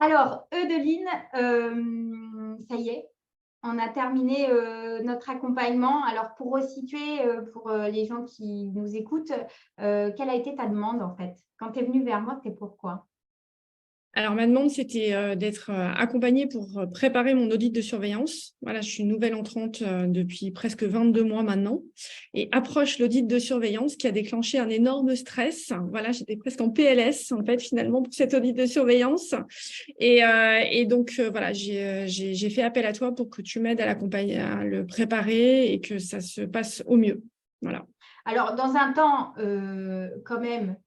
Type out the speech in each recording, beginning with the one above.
Alors, Eudeline, ça y est, on a terminé notre accompagnement. Alors, pour resituer, pour les gens qui nous écoutent, quelle a été ta demande en fait? Quand tu es venue vers moi, c'est pourquoi? Alors, ma demande, c'était d'être accompagnée pour préparer mon audit de surveillance. Voilà, je suis une nouvelle entrante depuis presque 22 mois maintenant et approche l'audit de surveillance qui a déclenché un énorme stress. Voilà, j'étais presque en PLS, en fait, finalement, pour cet audit de surveillance. Et donc, voilà, j'ai fait appel à toi pour que tu m'aides à l'accompagner, à le préparer et que ça se passe au mieux. Voilà. Alors, dans un temps quand même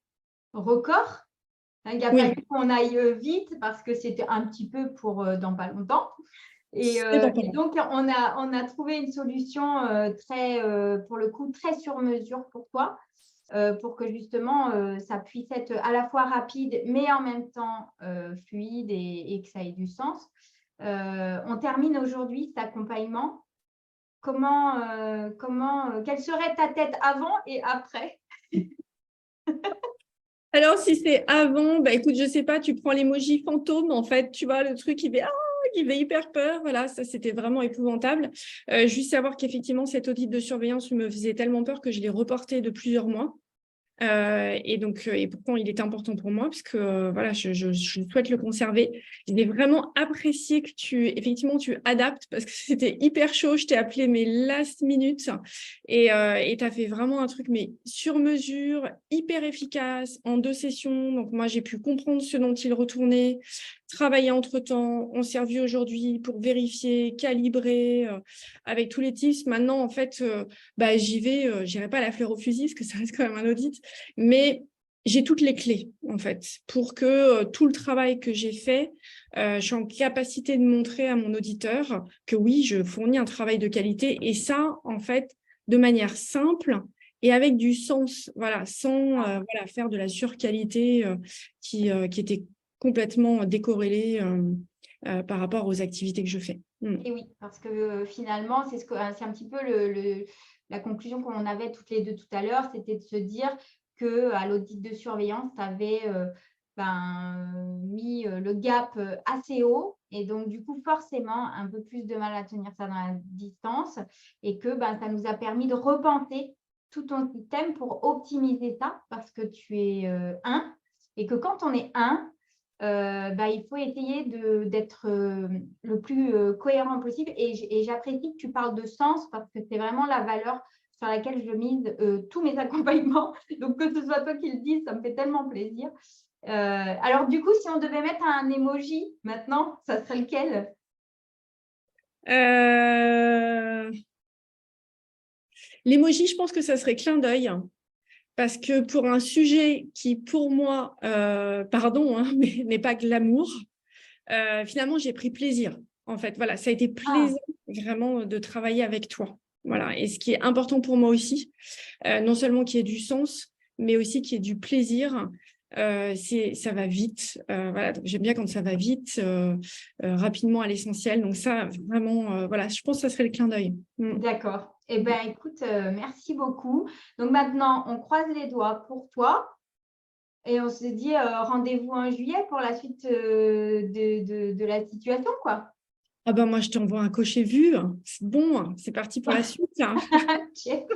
record, hein, il a fallu Oui, qu'on aille vite parce que c'était un petit peu pour dans pas longtemps. c'est dans pas Et donc, on a trouvé une solution très, pour le coup, très sur mesure pour toi, pour que justement ça puisse être à la fois rapide, mais en même temps fluide et que ça ait du sens. On termine aujourd'hui cet accompagnement. Quelle serait ta tête avant et après? Alors, si c'est avant, bah, écoute, je sais pas, tu prends l'emoji fantôme, en fait, tu vois, le truc qui fait hyper peur. Voilà, ça, c'était vraiment épouvantable. Juste savoir qu'effectivement, cet audit de surveillance me faisait tellement peur que je l'ai reporté de plusieurs mois. Et donc, et pourtant, il est important pour moi parce que voilà, je souhaite le conserver. J'ai vraiment apprécié que effectivement, tu adaptes parce que c'était hyper chaud. Je t'ai appelé mes last minutes et tu as fait vraiment un truc mais sur mesure, hyper efficace en 2 sessions. Donc moi, j'ai pu comprendre ce dont il retournait, travailler entre-temps. On s'est revu aujourd'hui pour vérifier, calibrer avec tous les tips. Maintenant, en fait, bah, j'y vais, j'irai pas à la fleur au fusil parce que ça reste quand même un audit, mais j'ai toutes les clés, en fait, pour que tout le travail que j'ai fait, je suis en capacité de montrer à mon auditeur que oui, je fournis un travail de qualité et ça, en fait, de manière simple et avec du sens, voilà, sans voilà, faire de la surqualité qui était complètement décorrélée par rapport aux activités que je fais. Et oui, parce que finalement, c'est un petit peu la conclusion qu'on avait toutes les deux tout à l'heure, c'était de se dire qu'à l'audit de surveillance, tu avais mis le gap assez haut et donc du coup forcément un peu plus de mal à tenir ça dans la distance et que ça nous a permis de repenser tout ton système pour optimiser ça parce que tu es un et que quand on est un, il faut essayer d'être le plus cohérent possible. Et j'apprécie que tu parles de sens parce que c'est vraiment la valeur sur laquelle je mise tous mes accompagnements. Donc, que ce soit toi qui le dises, ça me fait tellement plaisir. Alors, du coup, si on devait mettre un emoji maintenant, ça serait lequel? Euh, L'emoji, je pense que ça serait clin d'œil. Parce que pour un sujet qui, pour moi, pardon, hein, mais n'est pas glamour, finalement, j'ai pris plaisir. En fait, voilà, ça a été Ah, plaisant vraiment de travailler avec toi. Voilà, et ce qui est important pour moi aussi, non seulement qu'il y ait du sens, mais aussi qu'il y ait du plaisir. Ça va vite. Voilà, donc j'aime bien quand ça va vite, rapidement à l'essentiel. Donc ça, vraiment, voilà, je pense que ça serait le clin d'œil. d'accord. Eh bien, écoute, merci beaucoup. Donc, maintenant, on croise les doigts pour toi. Et on se dit rendez-vous en juillet pour la suite de la situation, quoi. Ah ben moi, je t'envoie un cocher vu. C'est bon, c'est parti pour la suite. Check.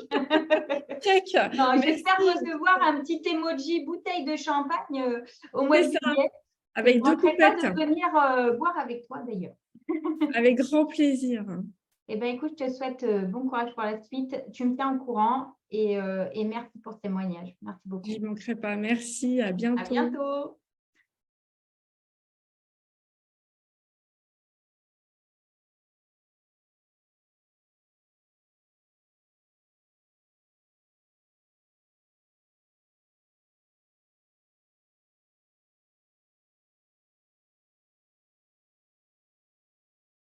Check. Non, j'espère Merci. recevoir un petit emoji bouteille de champagne au mois C'est de ça, juillet. Et je avec ne deux manquerai pas coupettes. de venir boire avec toi d'ailleurs. Avec grand plaisir. Eh bien, écoute, je te souhaite bon courage pour la suite. Tu me tiens au courant et merci pour ce témoignage. Merci J'y beaucoup. manquerai pas. Merci, à À bientôt. bientôt.